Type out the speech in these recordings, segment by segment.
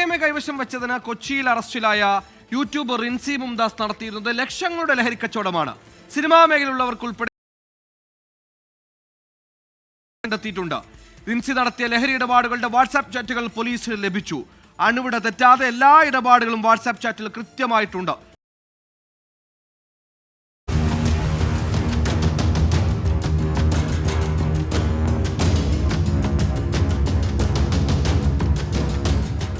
MDMA കൈവശം വെച്ചതിന് കൊച്ചിയിൽ അറസ്റ്റിലായ യൂട്യൂബർ റിൻസി മുംതാസ് നടത്തിയിരുന്നത് ലക്ഷങ്ങളുടെ ലഹരി കച്ചവടമാണ്. സിനിമാ മേഖലയിലുള്ളവർക്കുൾപ്പെടെ കണ്ടെത്തിയിട്ടുണ്ട്. റിൻസി നടത്തിയ ലഹരി ഇടപാടുകളുടെ വാട്സാപ്പ് ചാറ്റുകൾ പോലീസിന് ലഭിച്ചു. അണുവിട തെറ്റാതെ എല്ലാ ഇടപാടുകളും വാട്സാപ്പ് ചാറ്റിൽ കൃത്യമായിട്ടുണ്ട്.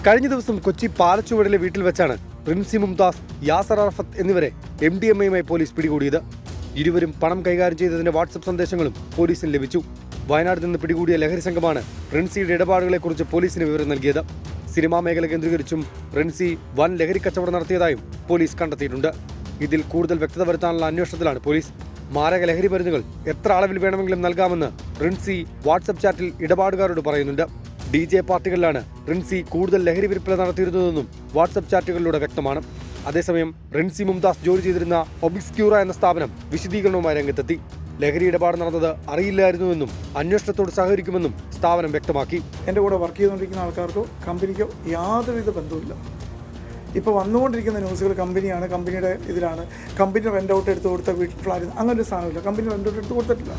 കഴിഞ്ഞ ദിവസം കൊച്ചി പാലച്ചുവടിലെ വീട്ടിൽ വെച്ചാണ് റിൻസി മുംതാസ്, യാസർ അറഫത്ത് എന്നിവരെ MDMAയുമായി പോലീസ് പിടികൂടിയത്. ഇരുവരും പണം കൈകാര്യം ചെയ്തതിന്റെ വാട്സപ്പ് സന്ദേശങ്ങളും പോലീസിന് ലഭിച്ചു. വയനാട് നിന്ന് പിടികൂടിയ ലഹരി സംഘമാണ് റിൻസിയുടെ ഇടപാടുകളെക്കുറിച്ച് പോലീസിന് വിവരം നൽകിയത്. സിനിമാ മേഖല കേന്ദ്രീകരിച്ചും റിൻസി വൻ ലഹരി കച്ചവടം നടത്തിയതായും പോലീസ് കണ്ടെത്തിയിട്ടുണ്ട്. ഇതിൽ കൂടുതൽ വ്യക്തത വരുത്താനുള്ള അന്വേഷണത്തിലാണ് പോലീസ്. മാരക ലഹരി മരുന്നുകൾ എത്ര അളവിൽ വേണമെങ്കിലും നൽകാമെന്ന് റിൻസി വാട്സപ്പ് ചാറ്റിൽ ഇടപാടുകാരോട് പറയുന്നുണ്ട്. DJ പാർട്ടികളിലാണ് റിൻസി കൂടുതൽ ലഹരി വിൽപ്പന നടത്തിയിരുന്നതെന്നും വാട്സപ്പ് ചാറ്റുകളിലൂടെ വ്യക്തമാണ്. അതേസമയം റിൻസി മുംതാസ് ജോലി ചെയ്തിരുന്ന ഒബിസ്ക്യൂറ എന്ന സ്ഥാപനം വിശദീകരണവുമായി രംഗത്തെത്തി. ലഹരി ഇടപാട് നടന്നത് അറിയില്ലായിരുന്നുവെന്നും അന്വേഷണത്തോട് സഹകരിക്കുമെന്നും സ്ഥാപനം വ്യക്തമാക്കി. എൻ്റെ കൂടെ വർക്ക് ചെയ്തുകൊണ്ടിരിക്കുന്ന ആൾക്കാർക്കോ കമ്പനിക്കോ യാതൊരുവിധ ബന്ധവുമില്ല. ഇപ്പോൾ വന്നുകൊണ്ടിരിക്കുന്ന ന്യൂസുകൾ കമ്പനിയാണ്, കമ്പനിയുടെ ഇതിലാണ്, കമ്പനി റെൻ്റ് ഔട്ട് എടുത്ത് കൊടുത്ത വീട്ടിൽ ഫ്ലാറ്റ്, അങ്ങനെ ഒരു സാധനമില്ല. കമ്പനി റെൻ്റ് ഔട്ട് എടുത്ത് കൊടുത്തിട്ടില്ല.